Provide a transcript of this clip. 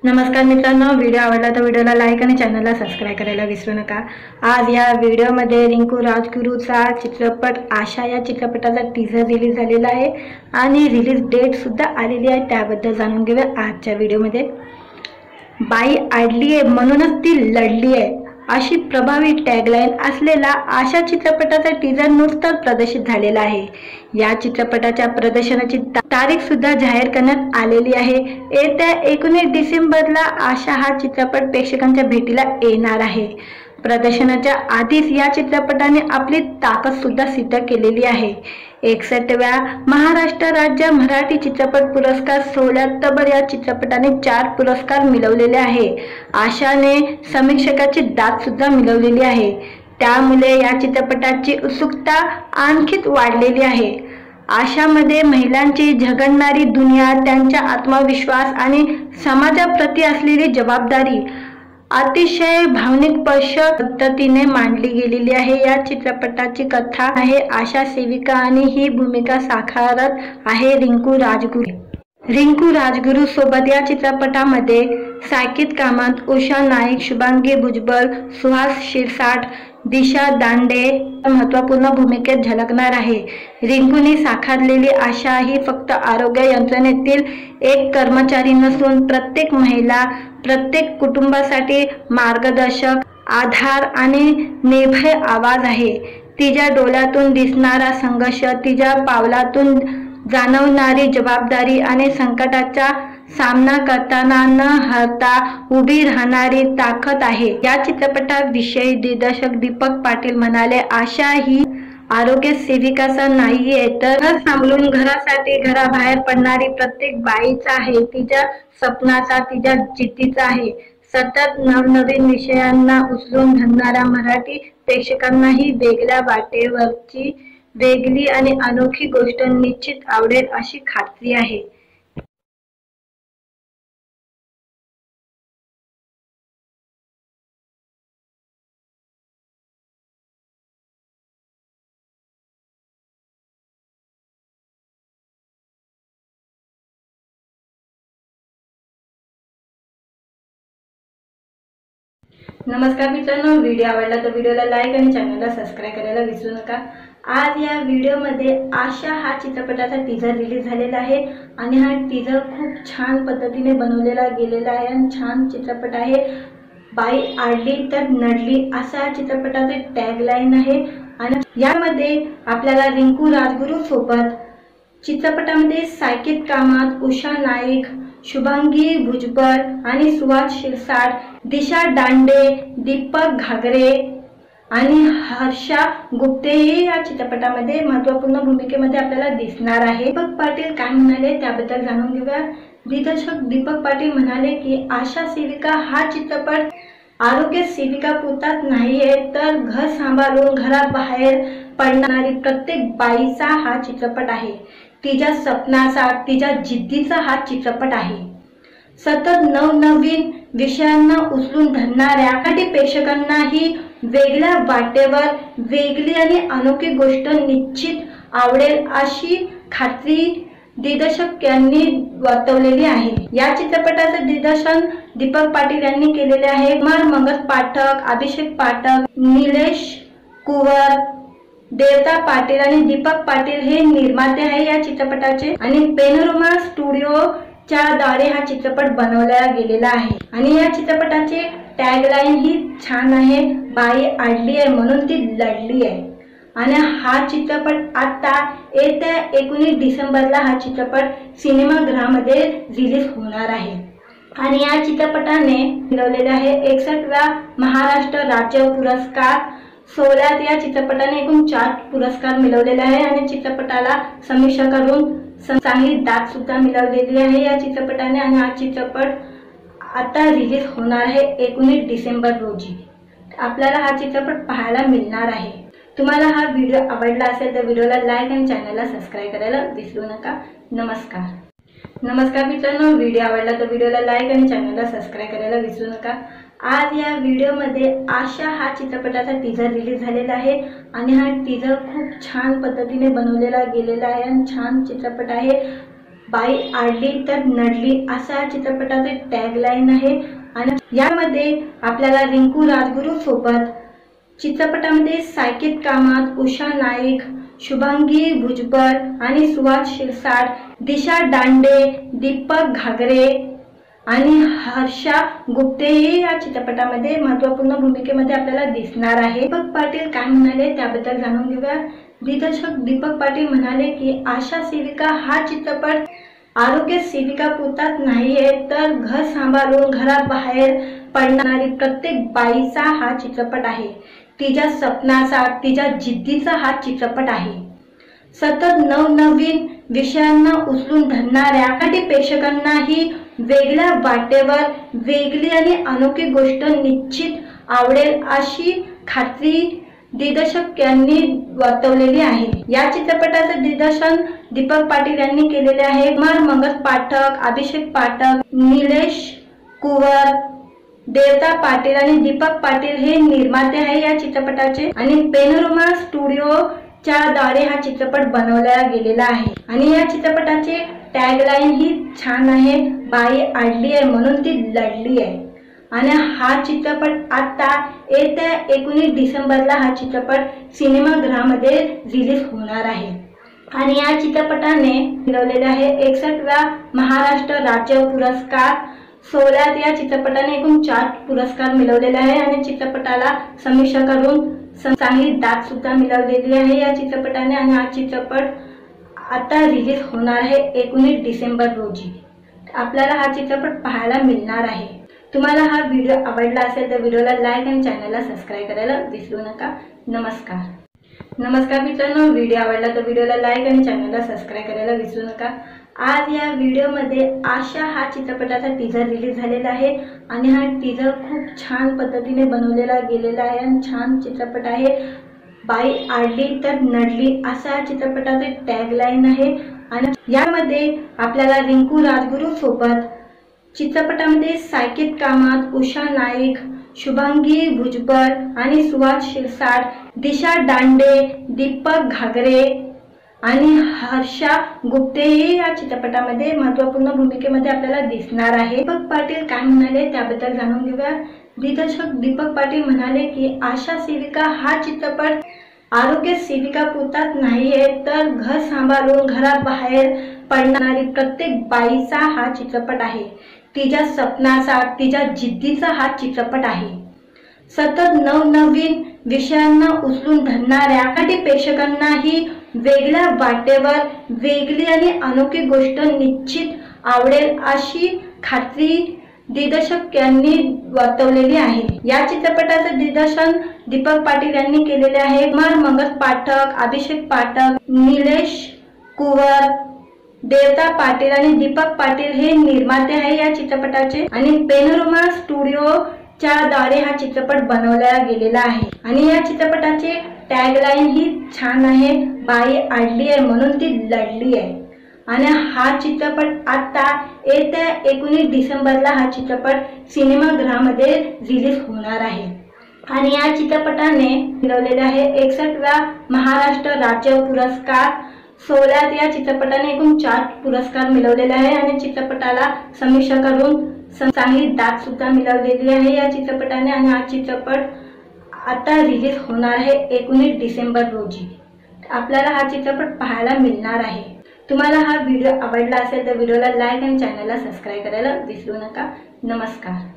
नमस्कार मित्रांनो, व्हिडिओ आवडला तर व्हिडिओला लाईक आणि चॅनलला सबस्क्राइब करायला विसरू नका। आज या व्हिडिओमध्ये रिंकू राजगुरूचा चित्रपट आशा या चित्रपटाचा टीजर रिलीज झालेला आहे आणि रिलीज डेट सुद्धा आलेली आहे, त्याबद्दल जाणून घेऊया आजच्या व्हिडिओमध्ये। बाई आडली आहे म्हणूनच ती लढली आहे अशी प्रभावी टॅगलाईन असलेला आशा चित्रपटाचा टीजर नुकताच प्रदर्शित झालेला आहे। या चित्रपटाच्या प्रदर्शनाची तारीख सुद्धा जाहीर करण्यात आलेली आहे। येत्या 19 डिसेंबरला आशा हा चित्रपट प्रेक्षकांच्या भेटीला येणार आहे। प्रदर्शनाच्या आधीच या चित्रपटाने आपली ताकद सुद्धा सिद्ध केलेली आहे। 61व्या महाराष्ट्र राज्य मराठी चित्रपट पुरस्कार सोहळ्यात तब्बल या चित्रपटाने 4 पुरस्कार मिळवलेले आहे। आशाने समीक्षकाची दाद सुद्धा मिळवलेली आहे, त्यामुळे या चित्रपटाची उत्सुकता आणखीच वाढलेली आहे। आशामध्ये महिलांची झगडणारी दुनिया, त्यांचा आत्मविश्वास आणि समाजाप्रती असलेली जबाबदारी अतिशय भावनिक पद्धतीने मांडली गेलेली आहे। या चित्रपटाची कथा आहे आशा सेविका आणि ही भूमिका साकारत आहे रिंकू राजगुरू। रिंकू राजगुरू सोबत या चित्रपटामध्ये साकेत कामत, उषा नाईक, शुभांगी भुजबळ, सुहास शिरसाट, दिशा दांडे महत्त्वपूर्ण भूमिकेत झळकणार आहे। रिंकूने साकारलेली आशा ही फक्त आरोग्य यंत्रणेतील एक कर्मचारी नसून प्रत्येक महिला, प्रत्येक कुटुंबासाठी मार्गदर्शक, आधार आणि निर्भय आवाज आहे। तिच्या डोळ्यातून दिसणारा संघर्ष, तिच्या पावलातून जाणवणारी जबाबदारी आणि संकटाचा सामना करताना न हरता उभी राहणारी ताकद आहे। या चित्रपटाविषयी दिग्दर्शक दीपक पाटील म्हणाले, आशा ही आरोग्य सेविकाचा नाहीये, तर घर सांभाळून घरासाठी घराबाहेर पडणारी प्रत्येक बाईचा आहे, तिच्या स्वप्नाचा, तिच्या जिद्दीचा आहे। सतत नवनवीन विषयांना उचलून धरणाऱ्या मराठी प्रेक्षकांनाही वेगळ्या वाटेवरची वेगळी आणि अनोखी गोष्ट निश्चित आवडेल अशी खात्री आहे। नमस्कार मित्रांनो, व्हिडिओ आवडला तर व्हिडिओला लाईक आणि चॅनलला सबस्क्राइब करायला विसरू नका। आज या व्हिडिओमध्ये आशा हा चित्रपटाचा टीजर रिलीज झालेला आहे आणि हा टीजर खूप छान पद्धतीने बनवलेला गेलेला आहे आणि छान चित्रपट आहे। बाई आडली तर नडली असा चित्रपटाचे टॅगलाईन आहे आणि यामध्ये आपल्याला रिंकू राजगुरू सोबत चित्रपटामध्ये साकेत कामत, उषा नाईक, शुभांगी भुजबळ आणि सुहास शिरसाट, दिशा दांडे, दीपक घागरे आणि हर्षा गुप्ते हे या चित्रपटामध्ये महत्त्वपूर्ण भूमिकेमध्ये आपल्याला दिसणार आहे। दीपक पाटील काय म्हणाले त्याबद्दल जाणून घेऊया। दिग्दर्शक दीपक पाटील म्हणाले की आशा सेविका हा चित्रपट आरोग्य सेविका पुरताच नाहीये, तर घर सांभाळून घराबाहेर पडणारी प्रत्येक बाईचा हा चित्रपट आहे, तिच्या स्वप्नाचा, तिच्या जिद्दीचा हा चित्रपट आहे। सतत नवनवीन विषयांना उचलून धरणाऱ्या मराठी प्रेक्षकांनाही वेगळ्या वाटेवर वेगळी आणि अनोखी गोष्ट निश्चित आवडेल अशी खात्री दिग्दर्शक यांनी वर्तवलेली आहे। या चित्रपटाचे दिग्दर्शन दीपक पाटील यांनी केलेले आहे। कुमार मंगल पाठक, अभिषेक पाठक, निलेश कुवर, देवता पाटील आणि दीपक पाटील हे निर्माते आहे या चित्रपटाचे आणि पेनोरमा स्टुडिओच्या द्वारे हा चित्रपट बनवला गेलेला आहे आणि या चित्रपटाचे टॅगलाईन ही छान आहे, बाई आडली आहे म्हणून ती लढली आहे। आणि हा चित्रपट आता येत्या 19 डिसेंबरला हा चित्रपट सिनेमागृहामध्ये रिलीज होणार आहे आणि या चित्रपटाने मिळवलेले आहे 61व्या महाराष्ट्र राज्य पुरस्कार सोहळ्यात। या चित्रपटाने एकूण 4 पुरस्कार मिळवलेले आहे आणि चित्रपटाला समीक्षकांकडून चांगली दाद सुद्धा मिळवलेली आहे या चित्रपटाने आणि हा चित्रपट आता रिलीज होणार आहे 19 डिसेंबर रोजी। आपल्याला हा चित्रपट पाहायला मिळणार आहे। तुम्हाला हा व्हिडिओ आवडला असेल तर व्हिडिओला लाईक आणि चॅनलला सबस्क्राइब करायला विसरू नका। नमस्कार मित्रांनो, व्हिडिओ आवडला तर व्हिडिओला लाईक आणि चॅनलला सबस्क्राइब करायला विसरू नका। आज या व्हिडिओमध्ये आशा हा चित्रपटाचा टीजर रिलीज झालेला आहे आणि हा टीजर खूप छान पद्धतीने बनवलेला गेलेला आहे आणि छान चित्रपट आहे। बाई आडली तर नडली असा चित्रपटाचे टॅगलाईन आहे। आणि यामध्ये आपल्याला रिंकू राजगुरू सोबत चित्रपटामध्ये साकेत कामत, उषा नाईक, शुभांगी भुजबळ आणि सुहास शिरसाट, दिशा दांडे, दीपक घागरे आणि हर्षा गुप्तेही या चित्रपटामध्ये महत्त्वपूर्ण भूमिकेमध्ये आपल्याला दिसणार आहे। दीपक पाटील काय म्हणाले त्याबद्दल जाणून घेऊया। दिग्दर्शक दीपक पाटील म्हणाले की आशा सेविका हा चित्रपट आरोग्य सेविका पुरताच नाहीये तर घर सांभाळून घराबाहेर पडणारी प्रत्येक बाईचा हा चित्रपट आहे। तिच्या स्वप्नाचा, तिच्या जिद्दीचा हा चित्रपट आहे। सतत नवनवीन विषयांना उचलून धरणाऱ्या मराठी प्रेक्षकांनाही वेगळ्या वाटेवर वेगळी आणि अनोखी गोष्ट निश्चित आवडेल अशी खात्री दिग्दर्शक यांनी वर्तवलेली आहे। या चित्रपटाचे दिग्दर्शन दीपक पाटील यांनी केलेले आहे। कुमार मंगत पाठक, अभिषेक पाठक, निलेश कुवर, देवता पाटील आणि दीपक पाटील हे निर्माते आहे या चित्रपटाचे। आणि पेनोरमा स्टुडिओच्या द्वारे हा चित्रपट बनवला गेलेला आहे। आणि या चित्रपटाचे टॅगलाईन ही छान आहे, बाई आडली आहे म्हणून ती लढली आहे। आणि हा चित्रपट आता येत्या 19 डिसेंबरला हा चित्रपट सिनेमागृहामध्ये रिलीज होणार आहे। आणि या चित्रपटाने मिळवलेले आहे 61व्या महाराष्ट्र राज्य पुरस्कार। 16 या चित्रपटाने एकूण 4 पुरस्कार मिळवलेले आहे। आणि चित्रपटाला समीक्षकांकडून चांगली दाद सुद्धा मिळवलेली आहे या चित्रपटाने। आणि हा चित्रपट आता रिलीज होणार आहे 19 डिसेंबर रोजी। आपल्याला हा चित्रपट पाहायला मिळणार आहे। तुम्हाला हा व्हिडिओ आवडला असेल तर व्हिडिओला लाईक आणि चॅनलला सबस्क्राइब करायला विसरू नका। नमस्कार मित्रांनो, व्हिडिओ आवडला तर व्हिडिओला लाईक आणि चॅनलला सबस्क्राइब करायला विसरू नका। आज या व्हिडिओमध्ये आशा हा चित्रपटाचा टीजर रिलीज झालेला आहे। आणि हा टीजर खूप छान पद्धतीने बनवलेला गेलेला आहे आणि छान चित्रपट आहे। बाई आडली तर नडली असा चित्रपटाचे टॅगलाईन आहे। आणि यामध्ये आपल्याला रिंकू राजगुरू सोबत चित्रपटामध्ये साकेत कामत, उषा नाईक, शुभांगी भुजबळ आणि सुहास शिरसाट, दिशा दांडे, दीपक घागरे आणि हर्षा गुप्तेही या चित्रपटामध्ये महत्त्वपूर्ण भूमिकेमध्ये आपल्याला दिसणार आहे। दीपक पाटील काय म्हणाले त्याबद्दल जाणून घेऊया। दिग्दर्शक दीपक पाटील म्हणाले की आशा सेविका हा चित्रपट आरोग्य सेविका पुरताच नाहीये तर घर सांभाळून घराबाहेर पडणारी प्रत्येक बाईचा हा चित्रपट आहे। तिच्या स्वप्नाचा, तिच्या जिद्दीचा हा चित्रपट आहे। सतत नवनवीन विषयांना उचलून धरणाऱ्या मराठी प्रेक्षकांनाही वेगळ्या वाटेवर वेगळी आणि अनोखी गोष्ट निश्चित आवडेल अशी खात्री दिग्दर्शक यांनी वर्तवलेली आहे। या चित्रपटाचे दिग्दर्शन दीपक पाटील यांनी केलेले आहे। कुमार मंगत पाठक, अभिषेक पाठक, निलेश कुवर, देवता पाटील आणि दीपक पाटील हे निर्माते आहे या चित्रपटाचे। आणि पेनोरमा स्टुडिओच्या द्वारे हा चित्रपट बनवला गेलेला आहे। आणि या चित्रपटाचे टॅगलाईन ही छान आहे, बाई आडली आहे म्हणून ती लढली आहे। आणि हा चित्रपट आता येत्या 19 डिसेंबरला हा चित्रपट सिनेमागृहामध्ये रिलीज होणार आहे। आणि या चित्रपटाने मिळवलेले आहे 61व्या महाराष्ट्र राज्य पुरस्कार। 16 या चित्रपटाने एकूण 4 पुरस्कार मिळवलेले आहे। आणि चित्रपटाला समीक्षकांकडून चांगली दाद सुद्धा मिळवलेली आहे या चित्रपटाने। आणि हा चित्रपट आता रिलीज होणार आहे 19 डिसेंबर रोजी। आपल्याला हा चित्रपट पाहायला मिळणार आहे। तुम्हाला हा व्हिडिओ आवडला असेल तर व्हिडिओला लाईक आणि चॅनलला सबस्क्राइब करायला विसरू नका। नमस्कार।